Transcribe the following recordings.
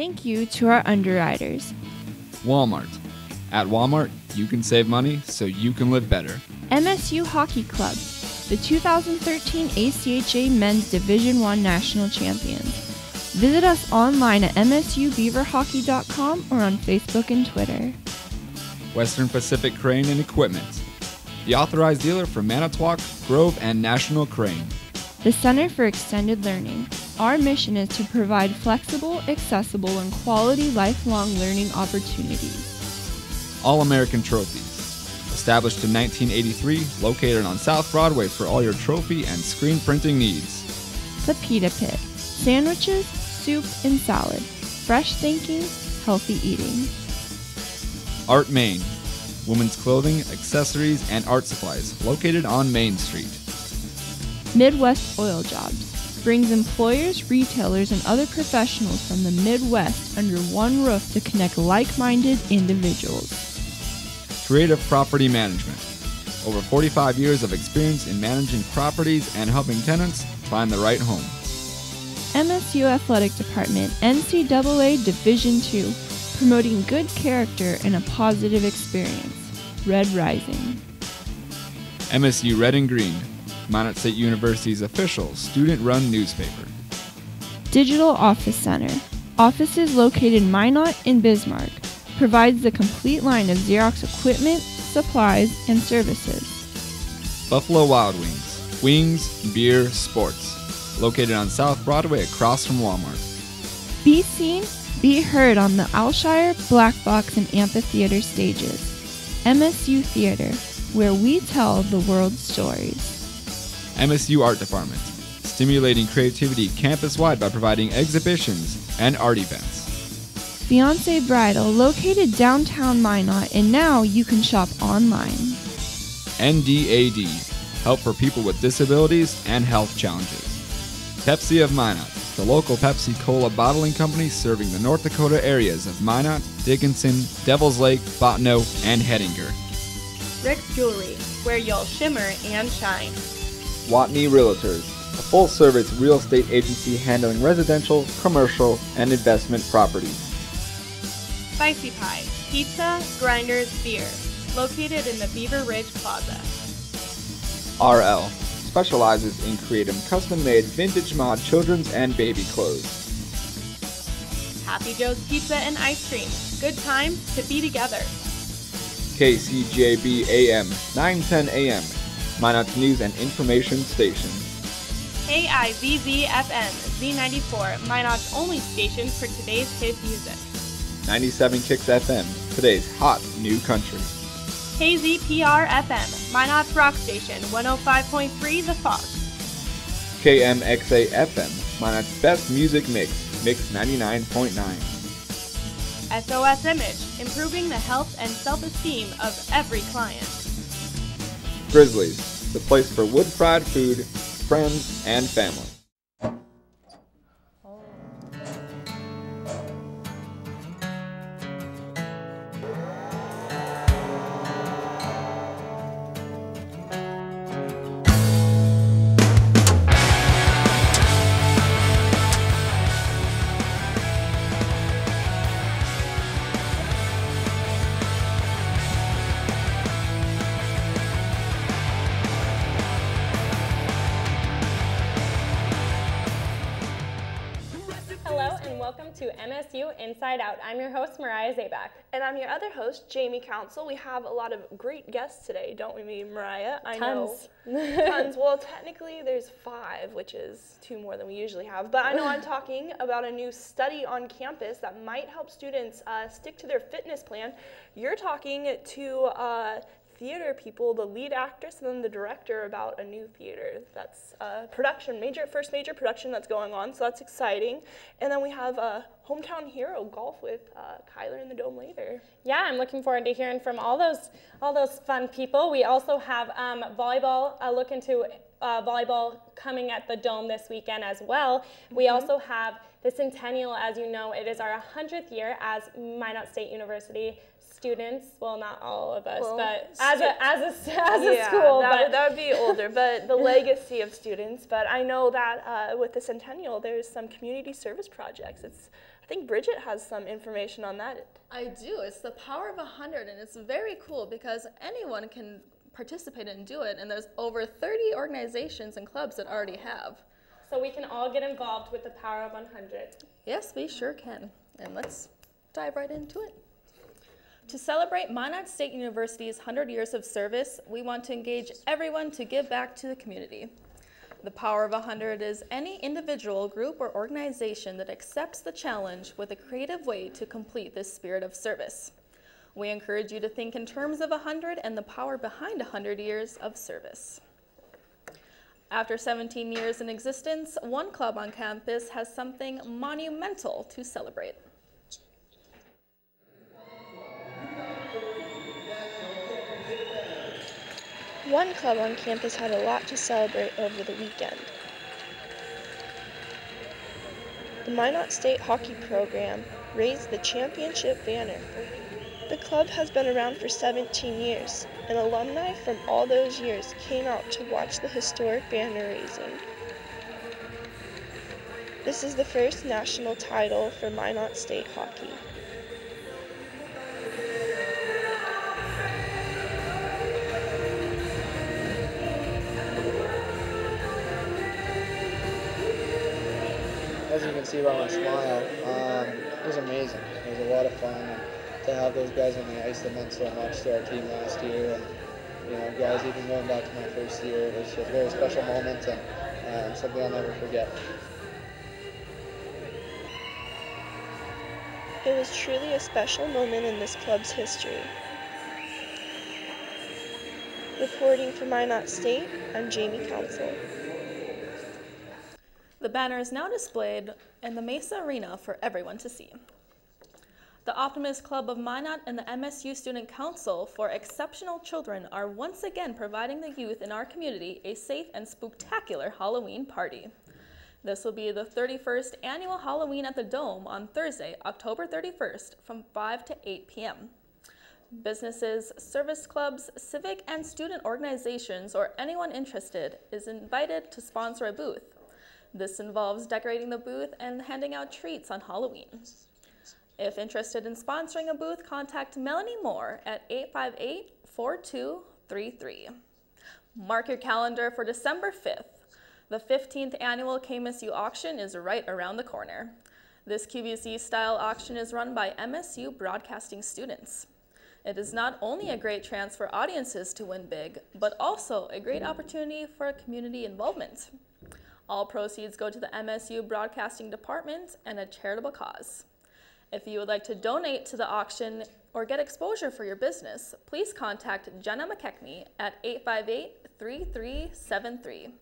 thank you to our underwriters. Walmart. At Walmart, you can save money so you can live better. MSU Hockey Club, the 2013 ACHA Men's Division I National Champions. Visit us online at msubeaverhockey.com or on Facebook and Twitter. Western Pacific Crane and Equipment, the authorized dealer for Manitowoc, Grove, and National Crane. The Center for Extended Learning. Our mission is to provide flexible, accessible, and quality lifelong learning opportunities. All-American Trophies. Established in 1983, located on South Broadway for all your trophy and screen printing needs. The Pita Pit. Sandwiches, soup, and salad. Fresh thinking, healthy eating. Art Main. Women's clothing, accessories, and art supplies, located on Main Street. Midwest Oil Jobs. Brings employers, retailers, and other professionals from the Midwest under one roof to connect like-minded individuals. Creative Property Management. Over 45 years of experience in managing properties and helping tenants find the right home. MSU Athletic Department, NCAA Division II, promoting good character and a positive experience. Red Rising. MSU Red and Green, Minot State University's official student-run newspaper. Digital Office Center. Offices located in Minot and Bismarck. Provides the complete line of Xerox equipment, supplies, and services. Buffalo Wild Wings. Wings, beer, sports. Located on South Broadway across from Walmart. Be seen, be heard on the Alshire, Black Box, and Amphitheater stages. MSU Theater, where we tell the world's stories. MSU Art Department. Stimulating creativity campus-wide by providing exhibitions and art events. Fiancé Bridal, located downtown Minot, and now you can shop online. NDAD, help for people with disabilities and health challenges. Pepsi of Minot, the local Pepsi Cola bottling company serving the North Dakota areas of Minot, Dickinson, Devils Lake, Bottineau, and Hettinger. Rick's Jewelry, where you'll shimmer and shine. Watney Realtors, a full-service real estate agency handling residential, commercial, and investment properties. Spicy Pie, pizza, grinders, beer, located in the Beaver Ridge Plaza. RL, specializes in creating custom-made vintage mod children's and baby clothes. Happy Joe's Pizza and Ice Cream, good time to be together. KCJB AM, 910 AM, Minot's news and information station. KIVZ FM, Z94, Minot's only station for today's hit music. 97 Kicks FM, today's hot new country. KZPR FM, Minot's rock station, 105.3 The Fox. KMXA FM, Minot's best music mix, Mix 99.9. SOS Image, improving the health and self-esteem of every client. Grizzlies, the place for wood-fried food, friends, and family. Welcome to MSU Inside Out. I'm your host, Mariah Zabak. And I'm your other host, Jamie Council. We have a lot of great guests today, don't we, Mariah? Tons. Tons. Well, technically there's 5, which is 2 more than we usually have. But I know I'm talking about a new study on campus that might help students stick to their fitness plan. You're talking to theater people, the lead actress and then the director, about a new theater that's first major production that's going on, so that's exciting. And then we have Hometown Hero golf with Kyler in the Dome later. Yeah, I'm looking forward to hearing from all those fun people. We also have volleyball, look into volleyball coming at the Dome this weekend as well. We also have the Centennial. As you know, it is our 100th year as Minot State University students. Well, not all of us, but as a school. That would be older, but the legacy of students. But I know that with the Centennial, there's some community service projects. I think Bridget has some information on that. I do. It's the power of 100, and it's very cool because anyone can participate and do it, and there's over 30 organizations and clubs that already have. So we can all get involved with the power of 100. Yes, we sure can. And let's dive right into it. To celebrate Minot State University's 100 years of service, we want to engage everyone to give back to the community. The power of 100 is any individual, group, or organization that accepts the challenge with a creative way to complete this spirit of service. We encourage you to think in terms of 100 and the power behind 100 years of service. After 17 years in existence, one club on campus has something monumental to celebrate. One club on campus had a lot to celebrate over the weekend. The Minot State hockey program raised the championship banner. The club has been around for 17 years, and alumni from all those years came out to watch the historic banner raising. This is the first national title for Minot State hockey. As you can see by my smile, it was amazing. It was a lot of fun. And to have those guys on the ice that meant so much to our team last year, and guys even going back to my first year, it was just a very special moment and something I'll never forget. It was truly a special moment in this club's history. Reporting for Minot State, I'm Jamie Council. The banner is now displayed in the Mesa Arena for everyone to see. The Optimist Club of Minot and the MSU Student Council for Exceptional Children are once again providing the youth in our community a safe and spooktacular Halloween party. This will be the 31st annual Halloween at the Dome on Thursday, October 31st from 5 to 8 p.m. Businesses, service clubs, civic and student organizations, or anyone interested is invited to sponsor a booth. This involves decorating the booth and handing out treats on Halloween. If interested in sponsoring a booth, contact Melanie Moore at 858-4233. Mark your calendar for December 5th. The 15th annual KMSU auction is right around the corner. This QVC-style auction is run by MSU broadcasting students. It is not only a great chance for audiences to win big, but also a great opportunity for community involvement. All proceeds go to the MSU Broadcasting Department and a charitable cause. If you would like to donate to the auction or get exposure for your business, please contact Jenna McKechnie at 858-3373.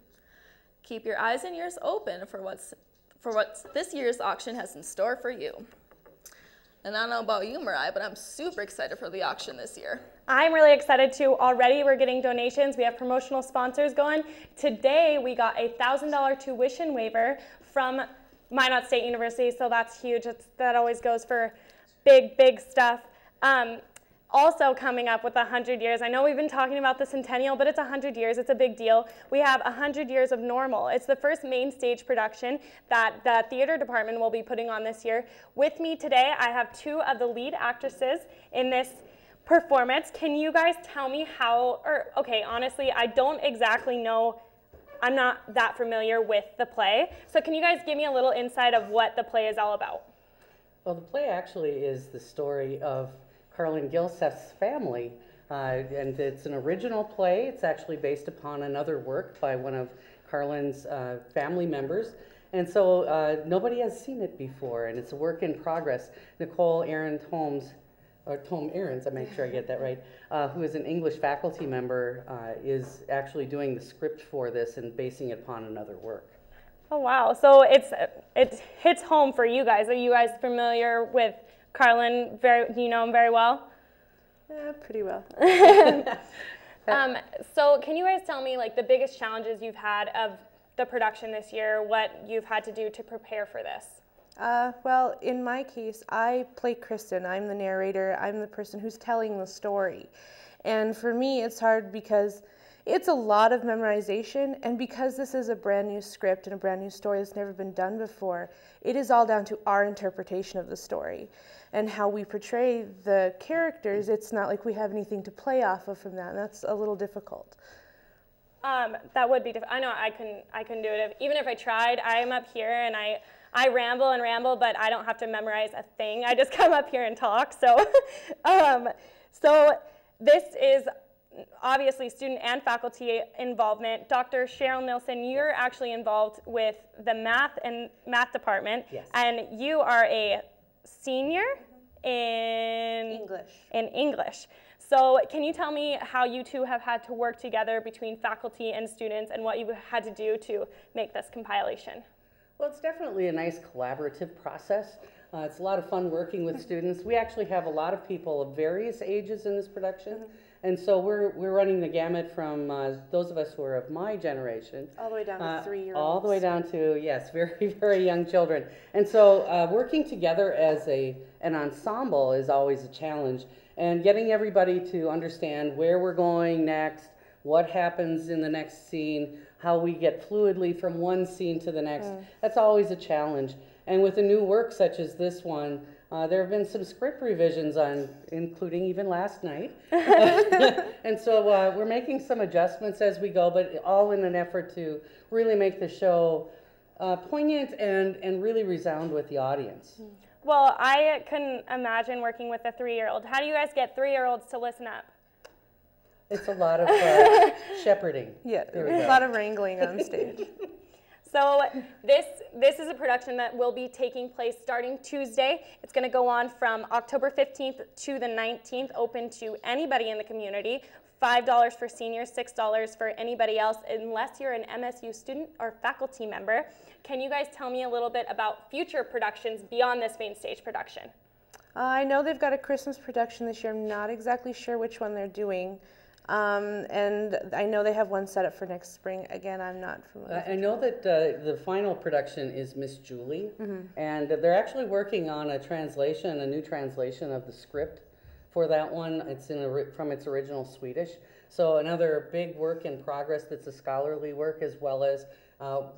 Keep your eyes and ears open for what this year's auction has in store for you. And I don't know about you, Mariah, but I'm super excited for the auction this year. I'm really excited too. Already we're getting donations. We have promotional sponsors going. Today we got a $1,000 tuition waiver from Minot State University, so that's huge. That always goes for big, big stuff. Also coming up with 100 years, I know we've been talking about the centennial, but it's 100 years, it's a big deal. We have 100 years of Normal. It's the first main stage production that the theater department will be putting on this year. With me today, I have two of the lead actresses in this performance. Can you guys tell me okay, honestly, I don't exactly know, I'm not that familiar with the play. So can you guys give me a little insight of what the play is all about? Well, the play actually is the story of Carlin Gilseth's family, and it's an original play. It's actually based upon another work by one of Carlin's family members, and so nobody has seen it before, and it's a work in progress. Nicole Ahrens, I make sure I get that right, who is an English faculty member, is actually doing the script for this and basing it upon another work. Oh wow, so it hits home for you guys. Are you guys familiar with Carlin? Do you know him very well? Yeah, pretty well. So can you guys tell me like the biggest challenges you've had of the production this year, what you've had to do to prepare for this? Well, in my case, I play Kristen. I'm the narrator. I'm the person who's telling the story. And for me, it's hard because It's a lot of memorization, and because this is a brand new script and a brand new story that's never been done before, it is all down to our interpretation of the story and how we portray the characters. It's not like we have anything to play off of from that, and that's a little difficult. That would be difficult. I know I couldn't do it. Even if I tried, I'm up here and I ramble and ramble, but I don't have to memorize a thing. I just come up here and talk. So, so this is obviously student and faculty involvement. Dr. Cheryl Nilsson, you're actually involved with the math department. Yes. And you are a senior in English. So can you tell me how you two have had to work together between faculty and students and what you've had to do to make this compilation? Well, it's definitely a nice collaborative process. It's a lot of fun working with students. We actually have a lot of people of various ages in this production. And so we're running the gamut from those of us who are of my generation. All the way down to 3-year-olds. All the way down to, yes, very, very young children. And so working together as an ensemble is always a challenge. And getting everybody to understand where we're going next, what happens in the next scene, how we get fluidly from one scene to the next, that's always a challenge. And with a new work such as this one, there have been some script revisions including even last night. And so we're making some adjustments as we go, but all in an effort to really make the show poignant and really resound with the audience. Well, I couldn't imagine working with a 3-year-old. How do you guys get 3-year-olds to listen up? It's a lot of shepherding. Yeah, a lot of wrangling on stage. So this is a production that will be taking place starting Tuesday. It's going to go on from October 15th to the 19th, open to anybody in the community. $5 for seniors, $6 for anybody else, unless you're an MSU student or faculty member. Can you guys tell me a little bit about future productions beyond this main stage production? I know they've got a Christmas production this year. I'm not exactly sure which one they're doing. And I know they have one set up for next spring. Again, I'm not familiar. I know that the final production is Miss Julie, and they're actually working on a new translation of the script for that one. It's from its original Swedish. So another big work in progress that's a scholarly work as well as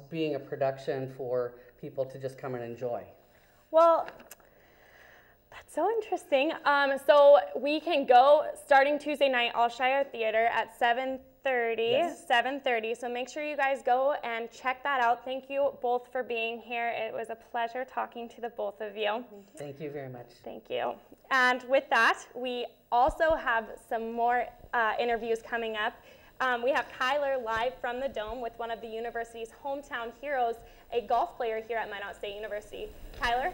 being a production for people to just come and enjoy. Well, that's so interesting. So we can go starting Tuesday night, Allshire Theater at 7:30. Yes. 7:30. So make sure you guys go and check that out. Thank you both for being here. It was a pleasure talking to the both of you. Thank you very much. Thank you. And with that, we also have some more interviews coming up. We have Kyler live from the Dome with one of the university's hometown heroes, a golf player here at Minot State University. Kyler?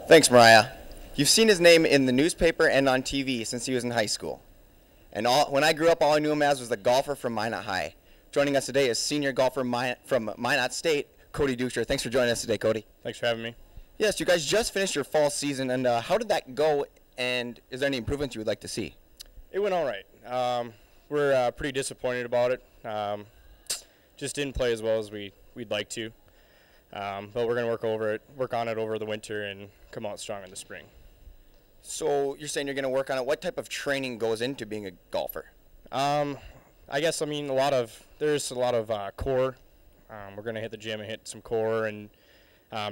Thanks, Mariah. You've seen his name in the newspaper and on TV since he was in high school. And when I grew up, all I knew him as was the golfer from Minot High. Joining us today is senior golfer from Minot State, Cody Ducher. Thanks for joining us today, Cody. Thanks for having me. Yes, you guys just finished your fall season, and how did that go, and is there any improvements you would like to see? It went all right. We're pretty disappointed about it. Just didn't play as well as we'd like to. But we're going to work on it over the winter and come out strong in the spring. So you're saying you're going to work on it. What type of training goes into being a golfer? I guess, there's a lot of core. We're going to hit the gym and hit some core and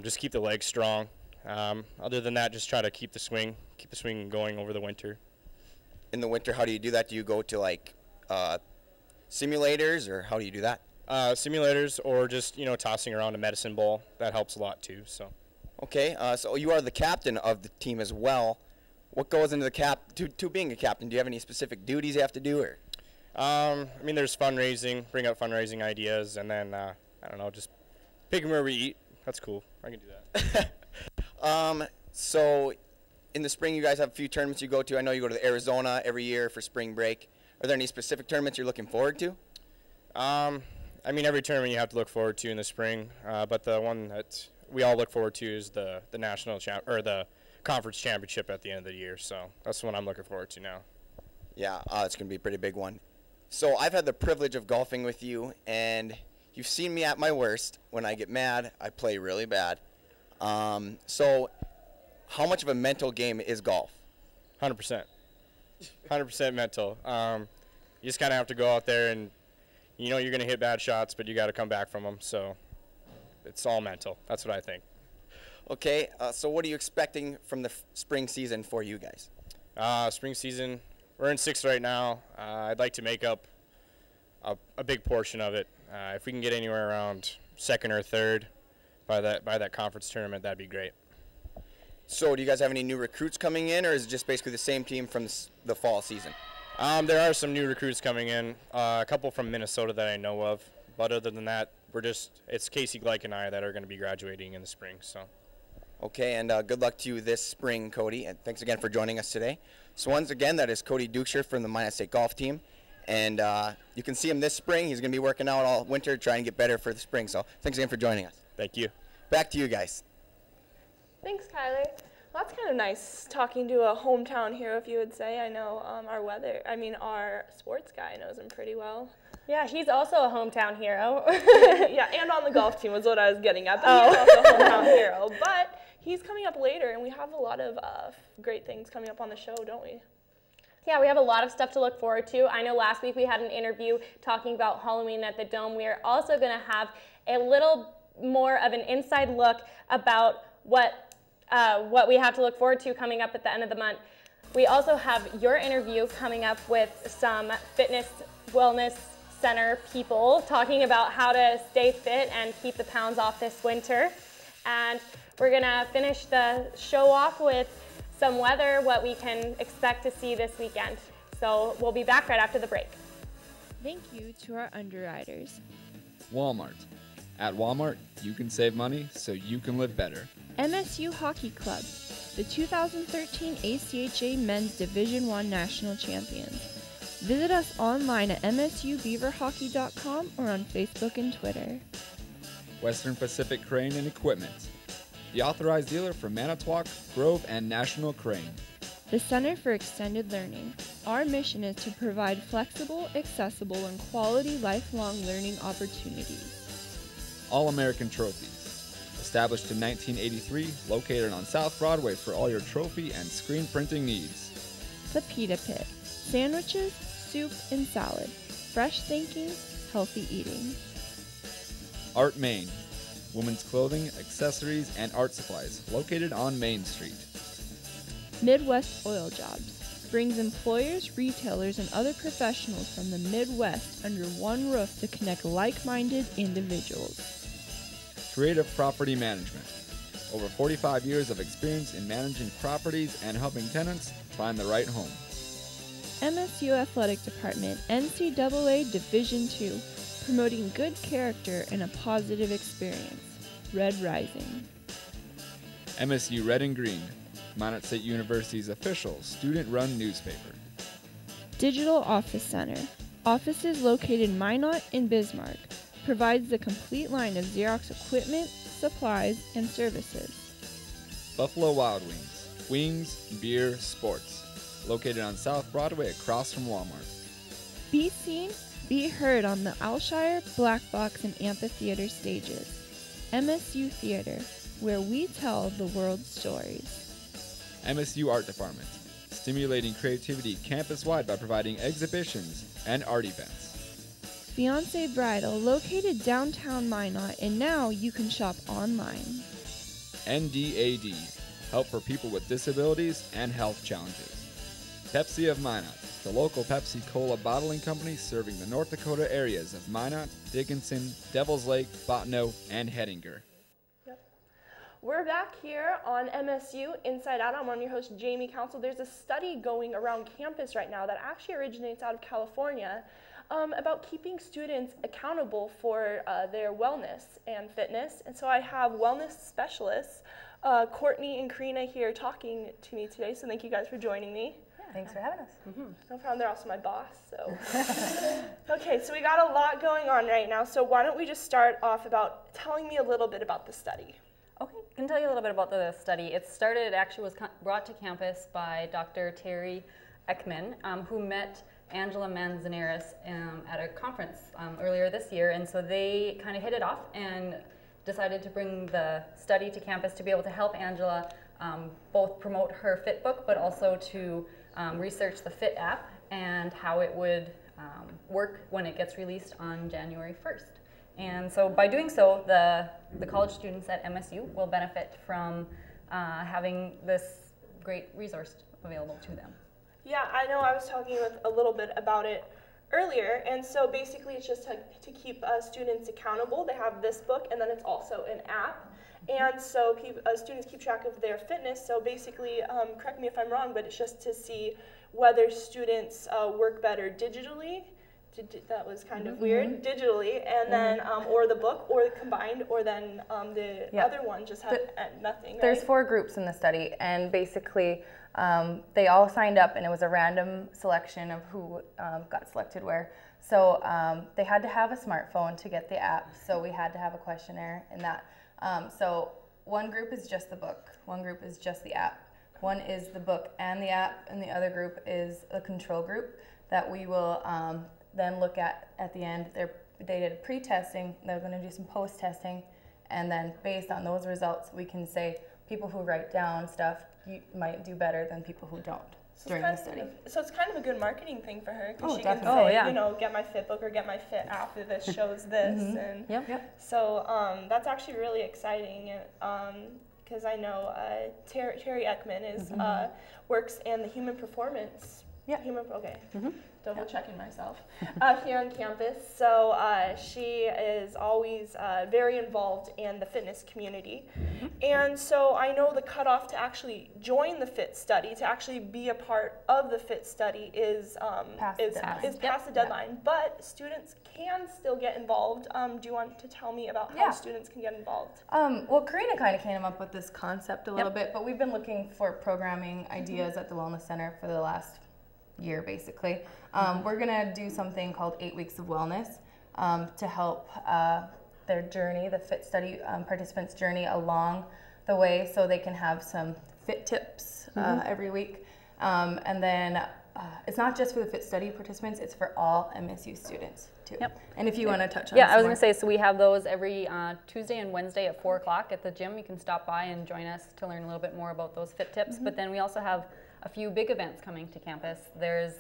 just keep the legs strong. Other than that, just try to keep the swing going over the winter. In the winter, how do you do that? Do you go to like simulators, or how do you do that? Simulators, or just tossing around a medicine ball. That helps a lot too. So. Okay, so you are the captain of the team as well. What goes into to being a captain? Do you have any specific duties you have to do, or? There's fundraising, bring up fundraising ideas, and then I don't know, just picking where we eat. That's cool. I can do that. So in the spring, you guys have a few tournaments you go to. I know you go to Arizona every year for spring break. Are there any specific tournaments you're looking forward to? Every tournament you have to look forward to in the spring, but the one that we all look forward to is the national the conference championship at the end of the year. So that's the one I'm looking forward to now. Yeah, it's going to be a pretty big one. So I've had the privilege of golfing with you, and you've seen me at my worst. When I get mad, I play really bad. So how much of a mental game is golf? 100%. 100% mental. you just kind of have to go out there and you know you're going to hit bad shots, but you got to come back from them. So it's all mental. That's what I think. Okay, so what are you expecting from the spring season for you guys? Spring season, we're in 6th right now. I'd like to make up a big portion of it. If we can get anywhere around 2nd or 3rd by that conference tournament, that'd be great. So do you guys have any new recruits coming in, or is it just basically the same team from the fall season? There are some new recruits coming in, a couple from Minnesota that I know of, but other than that, it's Casey Gleich and I that are going to be graduating in the spring. So. Okay, and good luck to you this spring, Cody, and thanks again for joining us today. So once again, that is Cody Dukeshire from the Minot State golf team, and you can see him this spring. He's going to be working out all winter, trying to get better for the spring. So thanks again for joining us. Thank you. Back to you guys. Thanks, Kyler. Well, that's kind of nice talking to a hometown hero, if you would say. I know our sports guy knows him pretty well. Yeah, he's also a hometown hero. Yeah, and on the golf team was what I was getting at. But he's also a hometown hero. But he's coming up later, and we have a lot of great things coming up on the show, don't we? Yeah, we have a lot of stuff to look forward to. I know last week we had an interview talking about Halloween at the Dome. We are also going to have a little more of an inside look about what we have to look forward to coming up at the end of the month. We also have your interview coming up with some fitness wellness center people talking about how to stay fit and keep the pounds off this winter. And we're gonna finish the show off with some weather, what we can expect to see this weekend. So we'll be back right after the break. Thank you to our underwriters. Walmart. At Walmart, you can save money so you can live better. MSU Hockey Club, the 2013 ACHA Men's Division I National Champions. Visit us online at msubeaverhockey.com or on Facebook and Twitter. Western Pacific Crane and Equipment, the authorized dealer for Manitowoc, Grove, and National Crane. The Center for Extended Learning. Our mission is to provide flexible, accessible, and quality lifelong learning opportunities. All-American Trophies. Established in 1983, located on South Broadway for all your trophy and screen printing needs. The Pita Pit. Sandwiches, soup, and salad. Fresh thinking, healthy eating. Art Main. Women's clothing, accessories, and art supplies, located on Main Street. Midwest Oil Jobs. Brings employers, retailers, and other professionals from the Midwest under one roof to connect like-minded individuals. Creative Property Management. Over 45 years of experience in managing properties and helping tenants find the right home. MSU Athletic Department, NCAA Division II, promoting good character and a positive experience. Red Rising. MSU Red and Green, Minot State University's official student-run newspaper. Digital Office Center. Offices located in Minot and Bismarck. Provides the complete line of Xerox equipment, supplies, and services. Buffalo Wild Wings. Wings, beer, sports. Located on South Broadway across from Walmart. Be seen, be heard on the Alshire, Black Box, and Amphitheater stages. MSU Theater, where we tell the world's stories. MSU Art Department. Stimulating creativity campus-wide by providing exhibitions and art events. Fiancé Bridal, located downtown Minot, and now you can shop online. NDAD, help for people with disabilities and health challenges. Pepsi of Minot, the local Pepsi Cola bottling company serving the North Dakota areas of Minot, Dickinson, Devils Lake, Bottineau, and Hettinger. We're back here on MSU Inside Out. I'm one of your hosts, Jamie Council. There's a study going around campus right now that actually originates out of California about keeping students accountable for their wellness and fitness. And so I have wellness specialists, Courtney and Karina, here talking to me today. So thank you guys for joining me. Thanks for having us. No problem. They're also my boss. So, okay, so we got a lot going on right now. So why don't we just start off about telling me a little bit about the study? Okay, I can tell you a little bit about the study. It actually was brought to campus by Dr. Terry Ekman, who met Angela Manzanares at a conference earlier this year, and so they kind of hit it off and decided to bring the study to campus to be able to help Angela both promote her Fit book, but also to research the Fit app and how it would work when it gets released on January 1st. And so by doing so, the college students at MSU will benefit from having this great resource available to them. Yeah, I know I was talking a little bit about it earlier, and so basically it's just to keep students accountable. They have this book, and then it's also an app, and so students keep track of their fitness. So basically, correct me if I'm wrong, but it's just to see whether students work better digitally. That was kind of weird, digitally, and then or the book, or combined, or then the other one just had nothing. Right? There's 4 groups in the study, and basically they all signed up, and it was a random selection of who got selected where. So they had to have a smartphone to get the app, so we had to have a questionnaire in that. So one group is just the book, one group is just the app, one is the book and the app, and the other group is a control group that we will then look at the end. They did pre-testing, they're going to do some post-testing, and then based on those results, we can say people who write down stuff might do better than people who don't during the study. So it's kind of a good marketing thing for her, because she definitely. can say, Yeah. you know, get my Fit book or get my Fit app if this shows this. And so that's actually really exciting, because I know Terry Ekman is works in the human performance. Double checking myself, here on campus. So she is always very involved in the fitness community. And so I know the cutoff to actually join the FIT study, to actually be a part of the FIT study is past the deadline. But students can still get involved. Do you want to tell me about how students can get involved? Well, Karina kind of came up with this concept a little bit, but we've been looking for programming ideas at the Wellness Center for the last year, basically. We're going to do something called 8 Weeks of Wellness to help their journey, the FIT study participants' journey along the way, so they can have some FIT tips every week. And then it's not just for the FIT study participants, it's for all MSU students too. And if you want to touch on I was going to say, so we have those every Tuesday and Wednesday at 4 o'clock at the gym. You can stop by and join us to learn a little bit more about those FIT tips. But then we also have a few big events coming to campus. There's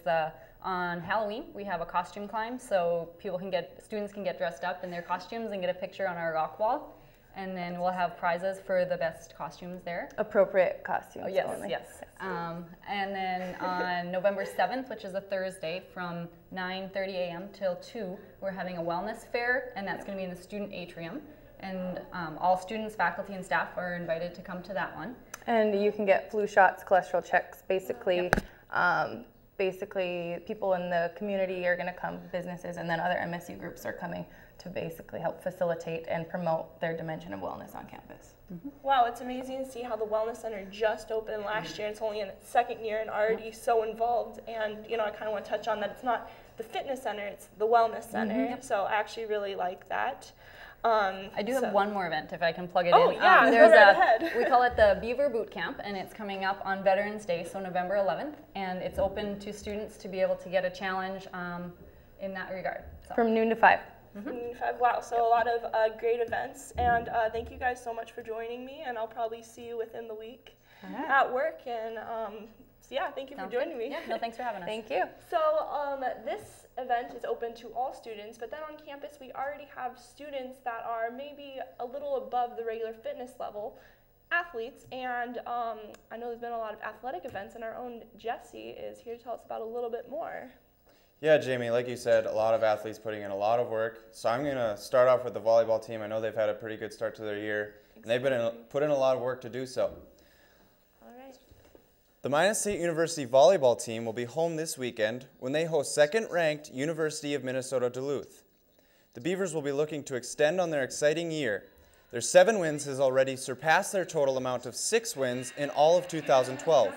on Halloween, we have a costume climb, so students can get dressed up in their costumes and get a picture on our rock wall. And then we'll have prizes for the best costumes there. Appropriate costumes. Oh, yes. And then on November 7th, which is a Thursday, from 9:30 a.m. till 2, we're having a wellness fair, and that's going to be in the student atrium. And all students, faculty, and staff are invited to come to that one. And you can get flu shots, cholesterol checks, basically. Basically, people in the community are going to come, businesses, and then other MSU groups are coming to basically help facilitate and promote their dimension of wellness on campus. Wow, it's amazing to see how the Wellness Center just opened last year. It's only in its 2nd year and already so involved. And, you know, I kind of want to touch on that. It's not the fitness center, it's the Wellness Center. So I actually really like that. I do have one more event, if I can plug it in. Oh, yeah, there's go right ahead. We call it the Beaver Boot Camp, and it's coming up on Veterans Day, so November 11th, and it's open to students to be able to get a challenge in that regard. So. From noon to 5. From noon to 5. Wow, so a lot of great events, and thank you guys so much for joining me, and I'll probably see you within the week at work, and so yeah, thank you for joining me. Yeah, no, thanks for having us. Thank you. So this event is open to all students, but then on campus we already have students that are maybe a little above the regular fitness level, athletes, and I know there's been a lot of athletic events, and our own Jesse is here to tell us about a little bit more. Yeah, Jamie, like you said, a lot of athletes putting in a lot of work. So I'm going to start off with the volleyball team. I know they've had a pretty good start to their year, and they've put in a lot of work to do so. The Minot State University volleyball team will be home this weekend when they host 2nd-ranked University of Minnesota Duluth. The Beavers will be looking to extend on their exciting year. Their 7 wins has already surpassed their total amount of 6 wins in all of 2012.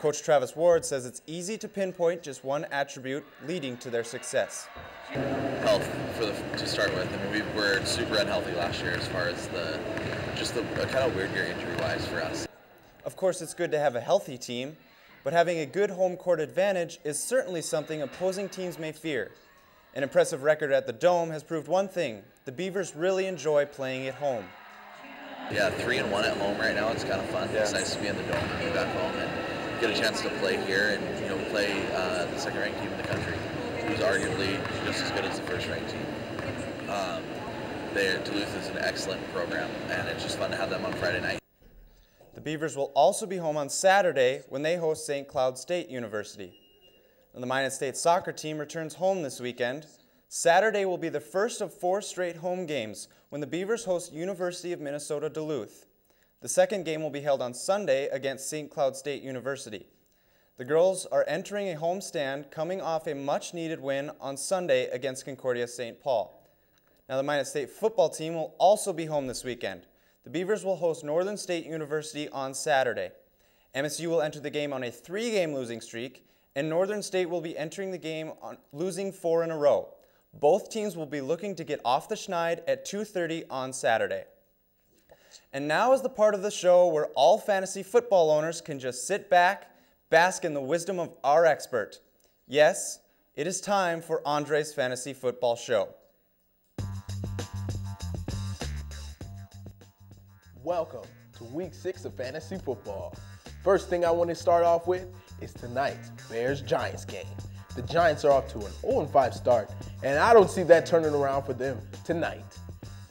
Coach Travis Ward says it's easy to pinpoint just one attribute leading to their success. Health to start with. I mean, we were super unhealthy last year as far as the kind of weird year injury-wise for us. Of course, it's good to have a healthy team, but having a good home court advantage is certainly something opposing teams may fear. An impressive record at the Dome has proved one thing: the Beavers really enjoy playing at home. Yeah, 3-1 at home right now. It's kind of fun. Yeah. It's nice to be in the Dome and be back home and get a chance to play here and play the 2nd-ranked team in the country. who's arguably just as good as the first-ranked team. Duluth is an excellent program, and it's just fun to have them on Friday night. The Beavers will also be home on Saturday when they host St. Cloud State University. And the Minot State soccer team returns home this weekend. Saturday will be the first of 4 straight home games when the Beavers host University of Minnesota Duluth. The second game will be held on Sunday against St. Cloud State University. The girls are entering a homestand coming off a much-needed win on Sunday against Concordia St. Paul. Now the Minot State football team will also be home this weekend. The Beavers will host Northern State University on Saturday. MSU will enter the game on a 3-game losing streak, and Northern State will be entering the game on losing 4 in a row. Both teams will be looking to get off the schneid at 2:30 on Saturday. And now is the part of the show where all fantasy football owners can just sit back, bask in the wisdom of our expert. Yes, it is time for Andre's Fantasy Football Show. Welcome to week 6 of fantasy football. First thing I want to start off with is tonight's Bears-Giants game. The Giants are off to an 0-5 start, and I don't see that turning around for them tonight.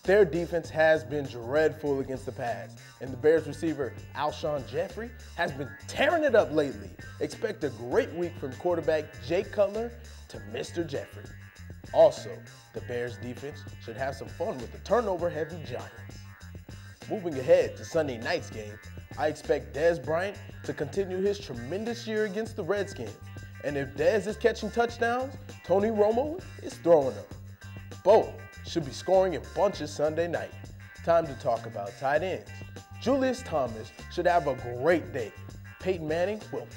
Their defense has been dreadful against the pass, and the Bears receiver Alshon Jeffrey has been tearing it up lately. Expect a great week from quarterback Jake Cutler to Mr. Jeffrey. Also, the Bears defense should have some fun with the turnover-heavy Giants. Moving ahead to Sunday night's game, I expect Dez Bryant to continue his tremendous year against the Redskins. And if Dez is catching touchdowns, Tony Romo is throwing them. Both should be scoring in bunches Sunday night. Time to talk about tight ends. Julius Thomas should have a great day. Peyton Manning will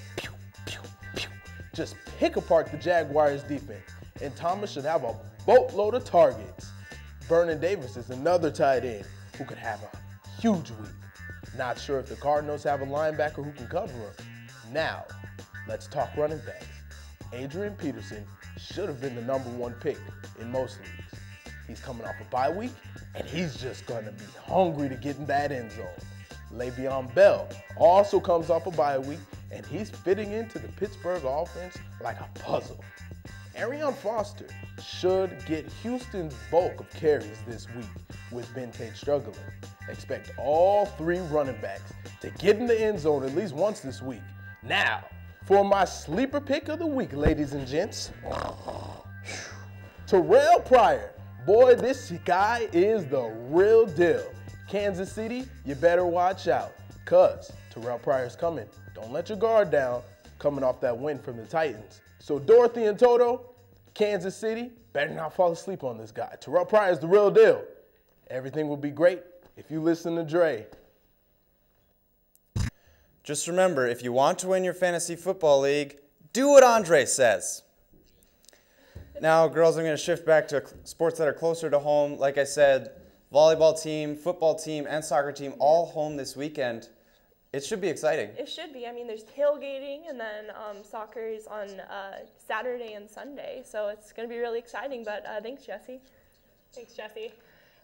just pick apart the Jaguars defense. And Thomas should have a boatload of targets. Vernon Davis is another tight end who could have a huge week. Not sure if the Cardinals have a linebacker who can cover him. Now, let's talk running backs. Adrian Peterson should have been the #1 pick in most leagues. He's coming off a bye week, and he's just going to be hungry to get in that end zone. Le'Veon Bell also comes off a bye week, and he's fitting into the Pittsburgh offense like a puzzle. Arian Foster should get Houston's bulk of carries this week with Ben Tate struggling. Expect all 3 running backs to get in the end zone at least once this week. Now, for my sleeper pick of the week, ladies and gents, Terrell Pryor. Boy, this guy is the real deal. Kansas City, you better watch out, because Terrell Pryor's coming. Don't let your guard down, coming off that win from the Titans. So Dorothy and Toto, Kansas City, better not fall asleep on this guy. Terrell Pryor is the real deal. Everything will be great if you listen to Dre. Just remember, if you want to win your fantasy football league, do what Andre says. Now, girls, I'm going to shift back to sports that are closer to home. Like I said, volleyball team, football team, and soccer team all home this weekend. It should be exciting. It should be. I mean, there's tailgating, and then soccer is on Saturday and Sunday, so it's going to be really exciting. But thanks, Jesse. Thanks, Jesse.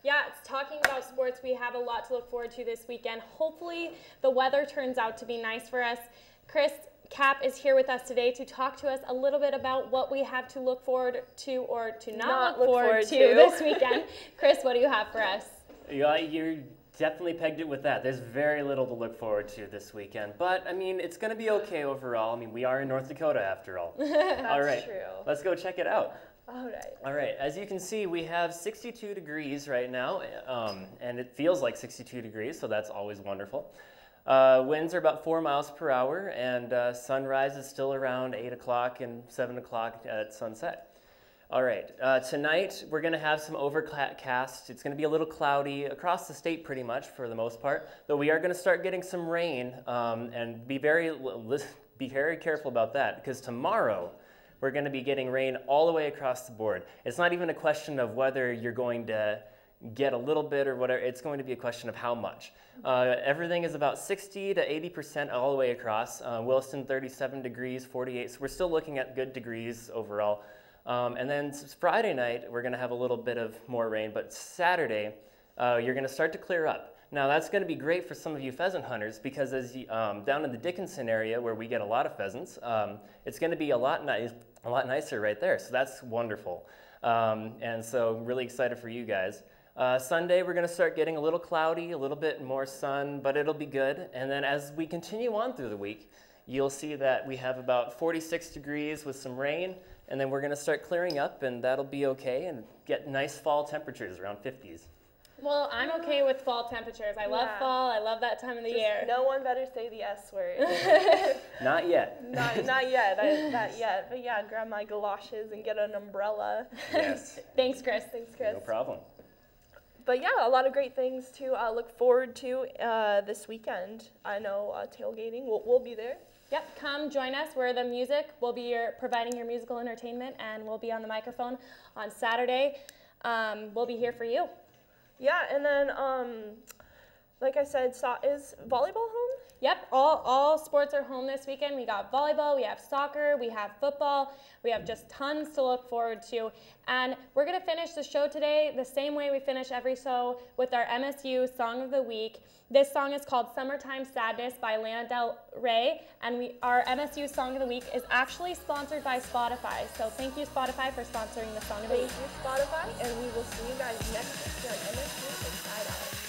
Yeah, it's talking about sports. We have a lot to look forward to this weekend. Hopefully, the weather turns out to be nice for us. Chris Cap is here with us today to talk to us a little bit about what we have to look forward to or to not look forward to this weekend. Chris, what do you have for us? Yeah, you definitely pegged it with that. There's very little to look forward to this weekend, but I mean, it's going to be okay overall. I mean, we are in North Dakota after all. That's all right, true. Let's go check it out. All right. All right, as you can see, we have 62 degrees right now, and it feels like 62 degrees, so that's always wonderful. Winds are about 4 miles per hour, and sunrise is still around 8 o'clock and 7 o'clock at sunset. All right, tonight we're going to have some overcast. It's going to be a little cloudy across the state pretty much for the most part, though we are going to start getting some rain, and be very careful about that, because tomorrow we're going to be getting rain all the way across the board. It's not even a question of whether you're going to get a little bit or whatever. It's going to be a question of how much. Everything is about 60 to 80% all the way across. Williston 37 degrees, 48. So we're still looking at good degrees overall. And then Friday night, we're going to have a little bit of more rain. But Saturday, you're going to start to clear up. Now that's going to be great for some of you pheasant hunters because as you, down in the Dickinson area where we get a lot of pheasants, it's going to be a lot nicer right there. So that's wonderful. And so I'm really excited for you guys. Sunday we're going to start getting a little cloudy, a little bit more sun, but it'll be good. And then as we continue on through the week, you'll see that we have about 46 degrees with some rain, and then we're going to start clearing up, and that'll be okay, and get nice fall temperatures around 50s. Well, I'm okay with fall temperatures. I love fall. I love that time of the year. No one better say the S word. Not yet. Not yet. Not yet. But yeah, grab my galoshes and get an umbrella. Yes. Thanks, Chris. Thanks, Chris. No problem. But yeah, a lot of great things to look forward to this weekend. I know tailgating. We'll be there. Yep, come join us. We're the music. We'll be providing your musical entertainment, and we'll be on the microphone on Saturday. We'll be here for you. Yeah, and then, like I said, is volleyball home? Yep, all sports are home this weekend. We got volleyball, we have soccer, we have football, we have just tons to look forward to. And we're going to finish the show today the same way we finish every show with our MSU Song of the Week. This song is called Summertime Sadness by Lana Del Rey, and our MSU Song of the Week is actually sponsored by Spotify. So thank you, Spotify, for sponsoring the Song of the Week. Thank you, Spotify, and we will see you guys next week on MSU Inside Out.